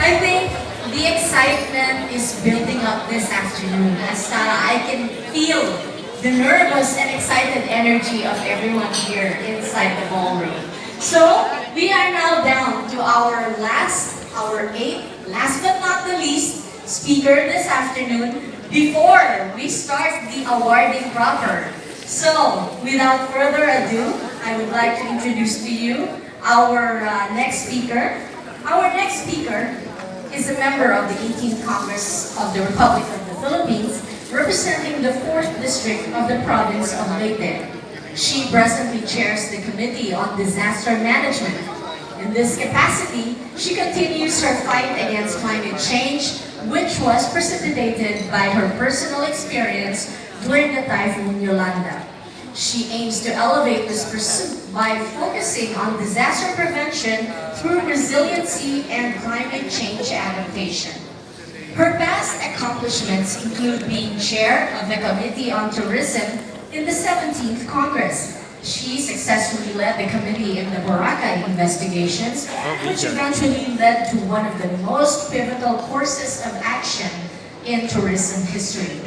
I think the excitement is building up this afternoon as I can feel the nervous and excited energy of everyone here inside the ballroom. So, we are now down to our eighth, last but not the least, speaker this afternoon before we start the awarding proper. So, without further ado, I would like to introduce to you our next speaker. Our next speaker is a member of the 18th Congress of the Republic of the Philippines, representing the 4th District of the Province of Leyte. She presently chairs the Committee on Disaster Management. In this capacity, she continues her fight against climate change, which was precipitated by her personal experience during the Typhoon Yolanda. She aims to elevate this pursuit by focusing on disaster prevention through resiliency and climate change adaptation. Her past accomplishments include being chair of the Committee on Tourism in the 17th Congress. She successfully led the committee in the Boracay investigations, which eventually led to one of the most pivotal courses of action in tourism history.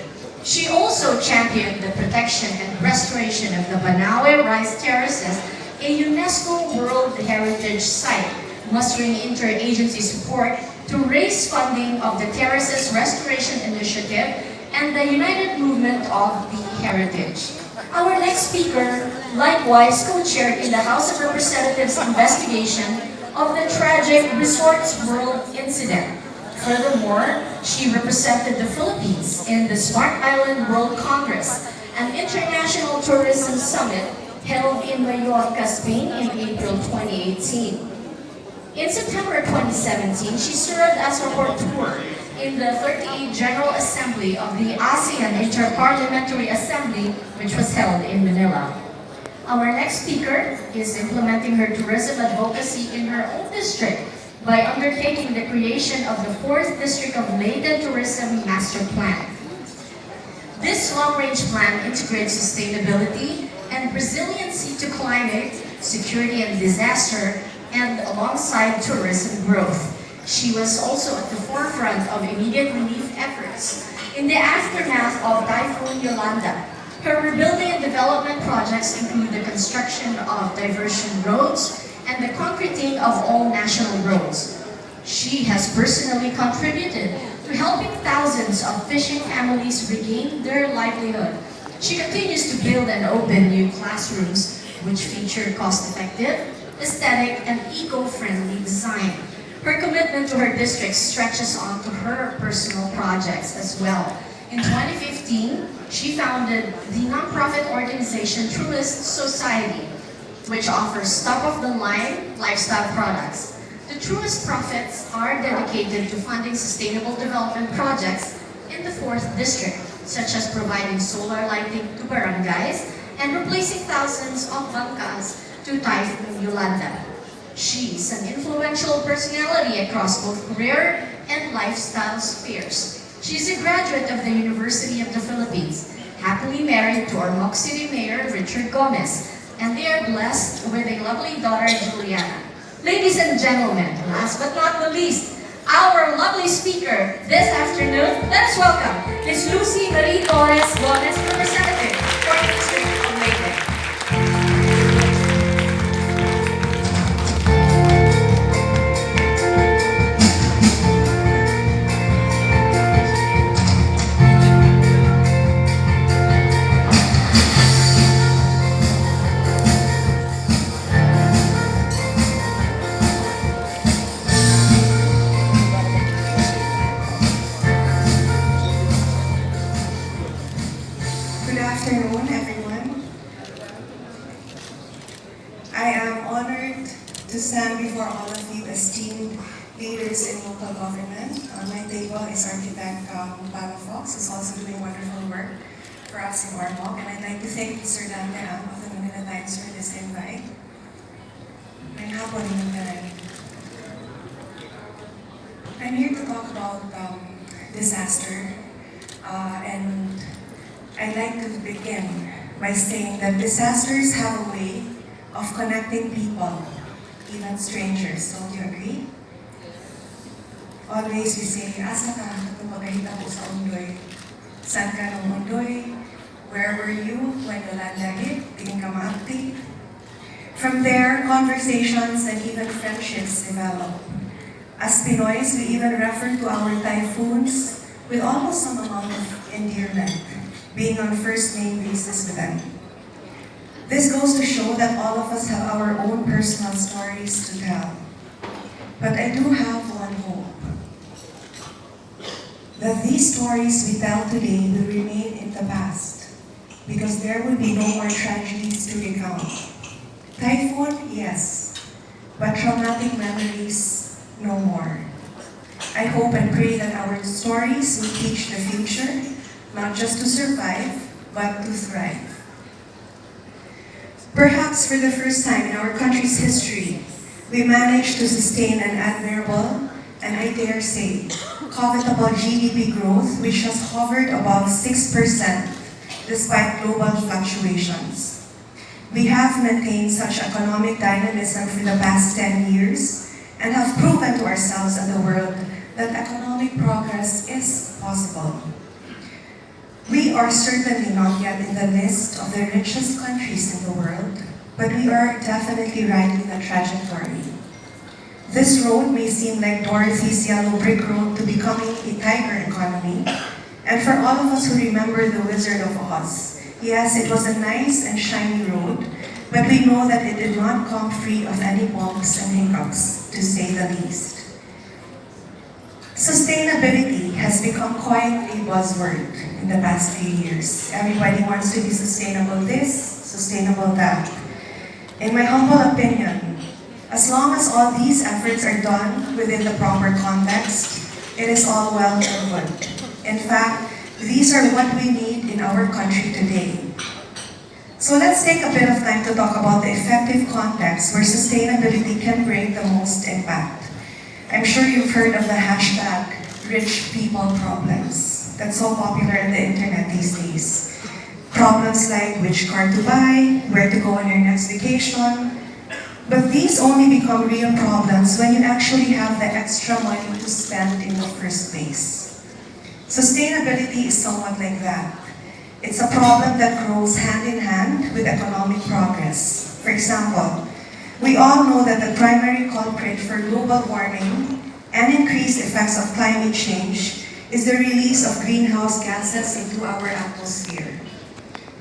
She also championed the protection and restoration of the Banawe Rice Terraces, a UNESCO World Heritage Site, mustering interagency support to raise funding of the Terraces Restoration Initiative and the United Movement of the Heritage. Our next speaker likewise co-chaired in the House of Representatives investigation of the tragic Resorts World incident. Furthermore, she represented the Philippines in the Smart Island World Congress, an international tourism summit held in Mallorca, Spain in April 2018. In September 2017, she served as rapporteur in the 38th General Assembly of the ASEAN Interparliamentary Assembly, which was held in Manila. Our next speaker is implementing her tourism advocacy in her own district by undertaking the creation of the 4th District of Leyte Tourism Master Plan. This long-range plan integrates sustainability and resiliency to climate, security and disaster, and alongside tourism growth. She was also at the forefront of immediate relief efforts. In the aftermath of Typhoon Yolanda, her rebuilding and development projects include the construction of diversion roads and the concreting of all national roads. She has personally contributed to helping thousands of fishing families regain their livelihood. She continues to build and open new classrooms, which feature cost-effective, aesthetic, and eco-friendly design. Her commitment to her district stretches on to her personal projects as well. In 2015, she founded the nonprofit organization Truist Society, which offers top-of-the-line lifestyle products. The Truist profits are dedicated to funding sustainable development projects in the 4th District, such as providing solar lighting to barangays and replacing thousands of bangkas to Typhoon Yolanda. She's an influential personality across both career and lifestyle spheres. She's a graduate of the University of the Philippines, happily married to Ormoc City Mayor Richard Gomez, and they are blessed with a lovely daughter, Juliana. Ladies and gentlemen, last but not the least, our lovely speaker this afternoon, let's welcome Ms. Lucy Marie Torres Gomez, representative for the District of Leyte. Good afternoon, everyone. I am honored to stand before all of you esteemed leaders in local government. On my table is Architect Pablo Fox, who's also doing wonderful work for us in Ormoc. And I'd like to thank Mr. Dante of the Manila Times for this invite. May hapon ng galing. I'm here to talk about disaster, and I'd like to begin by saying that disasters have a way of connecting people, even strangers. Don't you agree? always we say, asa ka? Kung magkahita po sa undoy. Saan ka ng undoy? Where were you when the land lagit? Tingin ka maakti? From there, conversations and even friendships develop. As Pinoys, we even refer to our typhoons with almost some amount of endearment, being on first name basis with them. This goes to show that all of us have our own personal stories to tell. But I do have one hope, that these stories we tell today will remain in the past, because there will be no more tragedies to recount. Typhoon, yes, but traumatic memories, no more. I hope and pray that our stories will teach the future, not just to survive, but to thrive. Perhaps for the first time in our country's history, we managed to sustain an admirable, and I dare say, covetable GDP growth which has hovered above 6% despite global fluctuations. We have maintained such economic dynamism for the past 10 years and have proven to ourselves and the world that economic progress is possible. We are certainly not yet in the list of the richest countries in the world, but we are definitely riding the trajectory. This road may seem like Dorothy's yellow brick road to becoming a tiger economy, and for all of us who remember The Wizard of Oz, yes, it was a nice and shiny road, but we know that it did not come free of any bumps and hiccups, to say the least. Sustainability has become quite a buzzword in the past few years. Everybody wants to be sustainable this, sustainable that. In my humble opinion, as long as all these efforts are done within the proper context, it is all well and good. In fact, these are what we need in our country today. So let's take a bit of time to talk about the effective context where sustainability can bring the most impact. I'm sure you've heard of the hashtag rich people problems that's so popular on the internet these days. Problems like which car to buy, where to go on your next vacation. But these only become real problems when you actually have the extra money to spend in the first place. Sustainability is somewhat like that. It's a problem that grows hand in hand with economic progress. For example, we all know that the primary culprit for global warming and increased effects of climate change is the release of greenhouse gases into our atmosphere.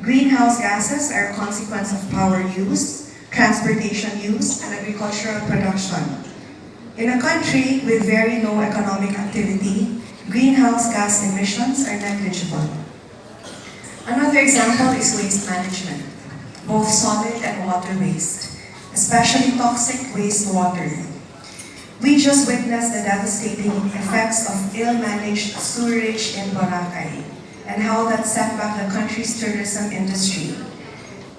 Greenhouse gases are a consequence of power use, transportation use, and agricultural production. In a country with very low economic activity, greenhouse gas emissions are negligible. Another example is waste management, both solid and water waste, especially toxic wastewater. We just witnessed the devastating effects of ill-managed sewerage in Boracay and how that set back the country's tourism industry.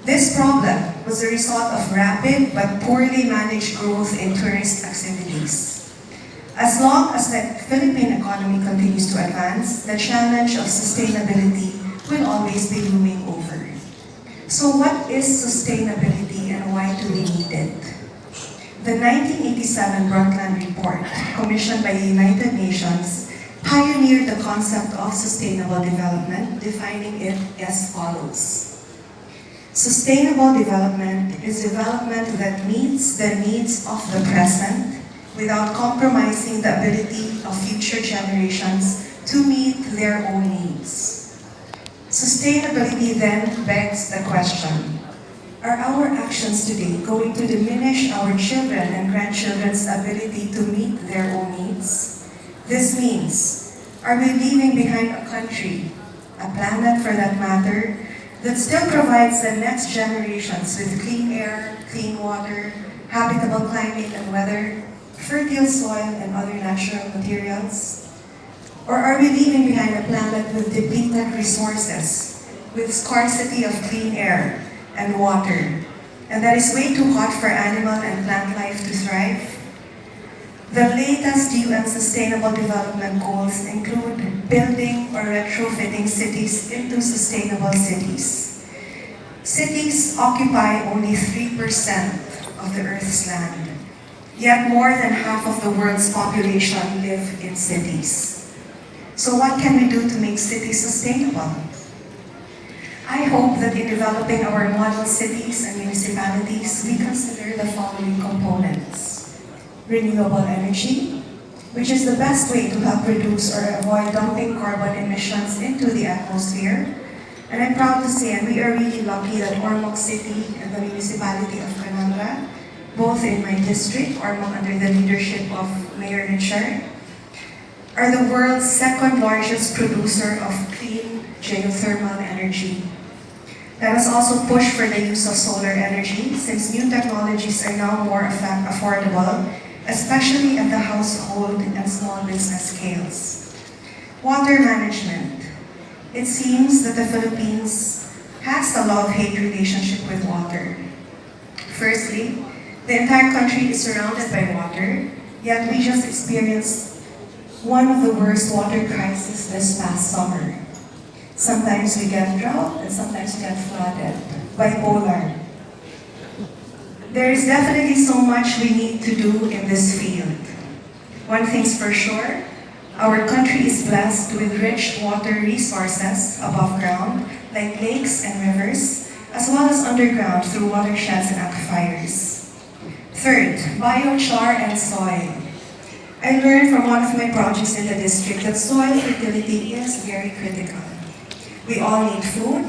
This problem was a result of rapid but poorly managed growth in tourist activities. As long as the Philippine economy continues to advance, the challenge of sustainability will always be looming over. So what is sustainability and why do we need it? The 1987 Brundtland Report, commissioned by the United Nations, pioneered the concept of sustainable development, defining it as follows. Sustainable development is development that meets the needs of the present without compromising the ability of future generations to meet their own needs. Sustainability then begs the question, are our actions today going to diminish our children and grandchildren's ability to meet their own needs? This means, are we leaving behind a country, a planet for that matter, that still provides the next generations with clean air, clean water, habitable climate and weather, fertile soil and other natural materials? Or are we leaving behind a planet with depleted resources, with scarcity of clean air and water, and that is way too hot for animal and plant life to thrive? The latest UN Sustainable Development Goals include building or retrofitting cities into sustainable cities. Cities occupy only 3% of the Earth's land. Yet more than half of the world's population live in cities. So what can we do to make cities sustainable? I hope that in developing our model cities and municipalities, we consider the following components. Renewable energy, which is the best way to help reduce or avoid dumping carbon emissions into the atmosphere. And I'm proud to say, and we are really lucky that Ormoc City and the municipality of Cananga, both in my district, Ormoc under the leadership of Mayor Richard, are the world's second largest producer of clean geothermal energy. Let us also push for the use of solar energy, since new technologies are now more affordable, especially at the household and small business scales. Water management. It seems that the Philippines has a love-hate relationship with water. Firstly, the entire country is surrounded by water, yet we just experienced one of the worst water crises this past summer. Sometimes we get drought and sometimes we get flooded. Bipolar. There is definitely so much we need to do in this field. One thing's for sure, our country is blessed with rich water resources above ground, like lakes and rivers, as well as underground through watersheds and aquifers. Third, biochar and soil. I learned from one of my projects in the district that soil fertility is very critical. We all need food,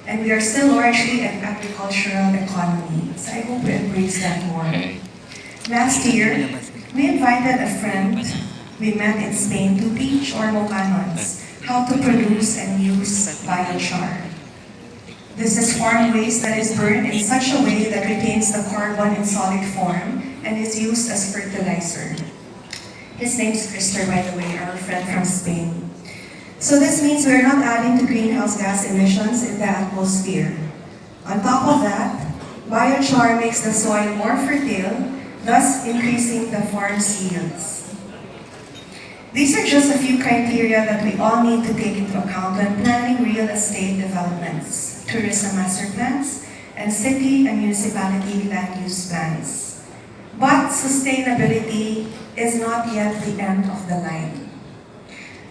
and we are still largely an agricultural economy, so I hope we embrace that more. Last year, we invited a friend we met in Spain to teach Ormocanons how to produce and use biochar. This is farm waste that is burned in such a way that retains the carbon in solid form and is used as fertilizer. His name is Christopher, by the way, our friend from Spain. So this means we're not adding to greenhouse gas emissions in the atmosphere. On top of that, biochar makes the soil more fertile, thus increasing the farm's yields. These are just a few criteria that we all need to take into account when planning real estate developments, tourism master plans, and city and municipality land use plans. But sustainability is not yet the end of the line.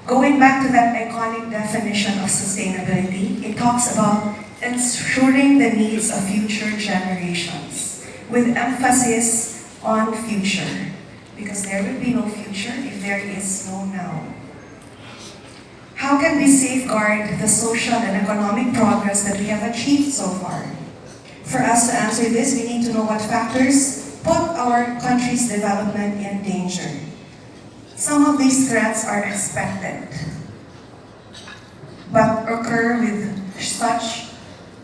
Going back to that iconic definition of sustainability, it talks about ensuring the needs of future generations, with emphasis on future, because there will be no future if there is no now. How can we safeguard the social and economic progress that we have achieved so far? For us to answer this, we need to know what factors put our country's development in danger. Some of these threats are expected, but occur with such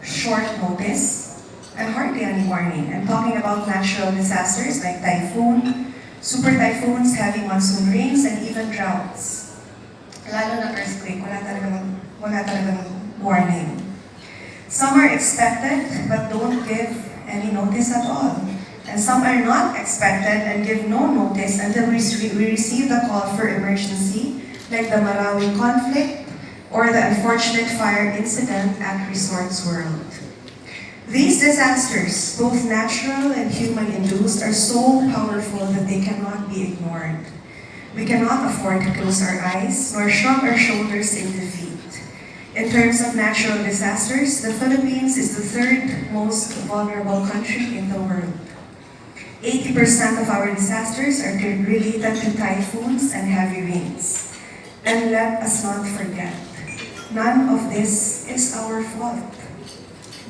short notice and hardly any warning. I'm talking about natural disasters like typhoon, super typhoons, heavy monsoon rains, and even droughts. Lalo na earthquake, wala talagang warning. Some are expected but don't give any notice at all. And some are not expected and give no notice until we receive the call for emergency, like the Marawi conflict or the unfortunate fire incident at Resorts World. These disasters, both natural and human-induced, are so powerful that they cannot be ignored. We cannot afford to close our eyes nor shrug our shoulders in defeat. In terms of natural disasters, the Philippines is the third most vulnerable country in the world. 80% of our disasters are related to typhoons and heavy rains. And let us not forget, none of this is our fault.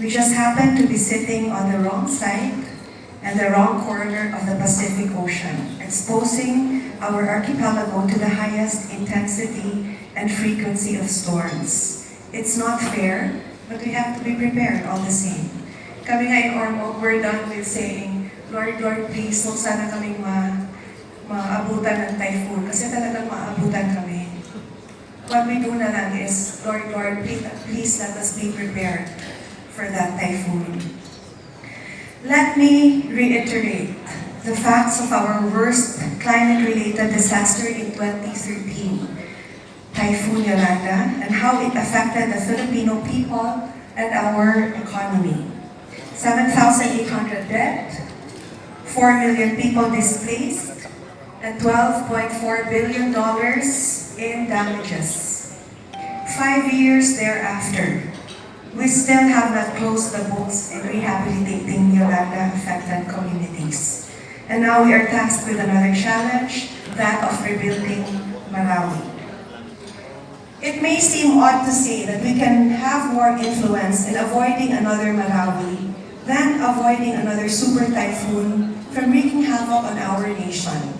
We just happen to be sitting on the wrong side and the wrong corner of the Pacific Ocean, exposing our archipelago to the highest intensity and frequency of storms. It's not fair, but we have to be prepared all the same. Kami nga in Ormoc, we're done with saying, Lord, please, huwag sana kaming maabutan ng typhoon kasi talagang maabutan kami. What we do na lang is, Lord, please let us be prepared for that typhoon. Let me reiterate the facts of our worst climate-related disaster in 2013, Typhoon Yolanda, and how it affected the Filipino people and our economy. 7,800 dead, 4 million people displaced, and $12.4 billion in damages. 5 years thereafter, we still have not closed the books in rehabilitating Yolanda-affected communities. And now we are tasked with another challenge, that of rebuilding Marawi. It may seem odd to say that we can have more influence in avoiding another Marawi than avoiding another super typhoon from wreaking havoc on our nation.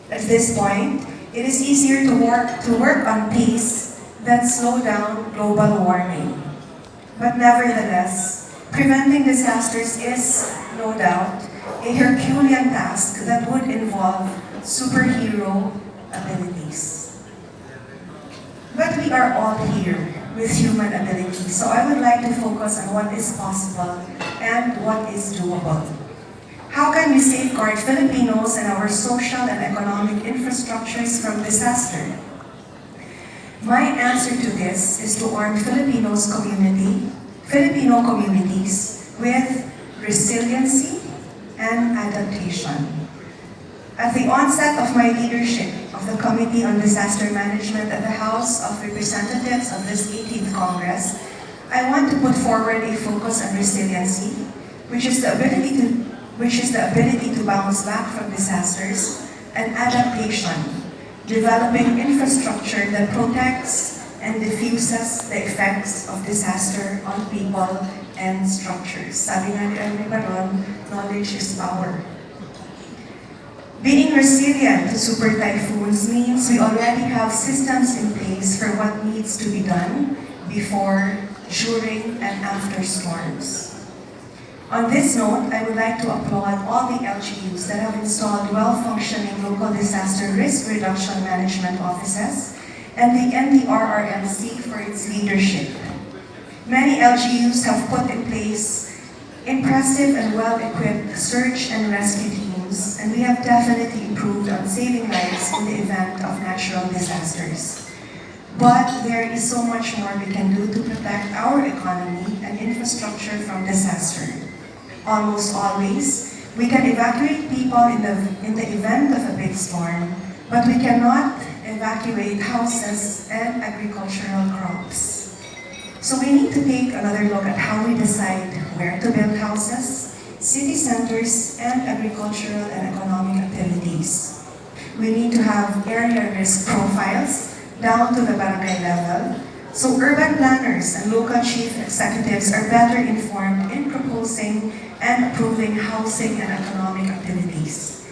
At this point, it is easier to work on peace than slow down global warming. But nevertheless, preventing disasters is, no doubt, a Herculean task that would involve superhero abilities. But we are all here with human abilities, so I would like to focus on what is possible and what is doable. How can we safeguard Filipinos and our social and economic infrastructures from disaster? My answer to this is to arm Filipino communities with resiliency and adaptation. At the onset of my leadership of the Committee on Disaster Management at the House of Representatives of this 18th Congress, I want to put forward a focus on resiliency, which is the ability to bounce back from disasters, and adaptation, developing infrastructure that protects and diffuses the effects of disaster on people and structures. Sabi nga ni Ernie Baron, knowledge is power. Being resilient to super typhoons means we already have systems in place for what needs to be done before, during, and after storms. On this note, I would like to applaud all the LGUs that have installed well-functioning local disaster risk reduction management offices and the NDRRMC for its leadership. Many LGUs have put in place impressive and well-equipped search and rescue teams, and we have definitely improved on saving lives in the event of natural disasters. But there is so much more we can do to protect our economy and infrastructure from disaster. Almost always, we can evacuate people in the event of a big storm, but we cannot evacuate houses and agricultural crops. So we need to take another look at how we decide where to build houses, city centers, and agricultural and economic activities. We need to have area risk profiles down to the barangay level, so urban planners and local chief executives are better informed in proposing and approving housing and economic activities.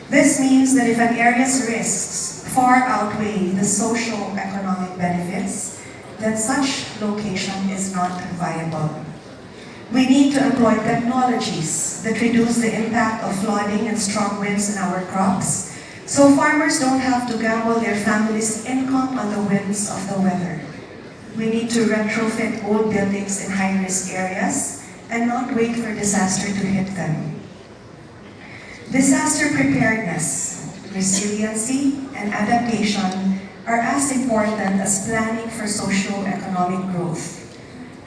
This means that if an area's risks far outweigh the socio-economic benefits, then such location is not viable. We need to employ technologies that reduce the impact of flooding and strong winds in our crops, so farmers don't have to gamble their family's income on the whims of the weather. We need to retrofit old buildings in high-risk areas and not wait for disaster to hit them. Disaster preparedness, resiliency, and adaptation are as important as planning for socio-economic growth.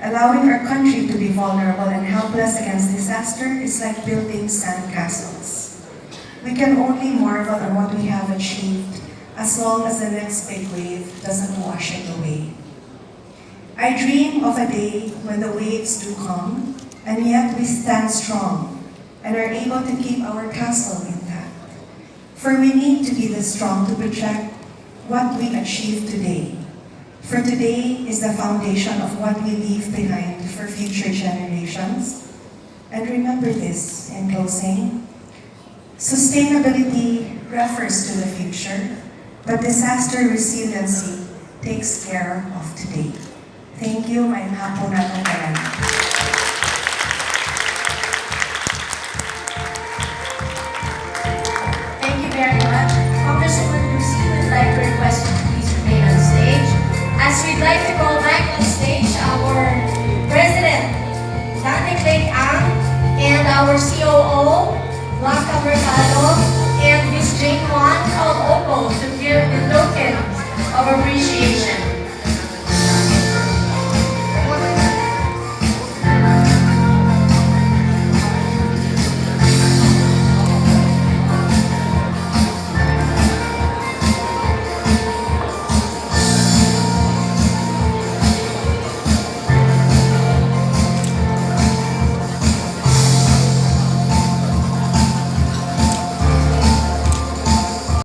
Allowing our country to be vulnerable and helpless against disaster is like building sandcastles. We can only marvel at what we have achieved as long as the next big wave doesn't wash it away. I dream of a day when the waves do come, and yet we stand strong and are able to keep our castle intact. For we need to be this strong to project what we achieve today. For today is the foundation of what we leave behind for future generations. And remember this in closing: sustainability refers to the future, but disaster resiliency takes care of today. Thank you, and hapon natin kayo.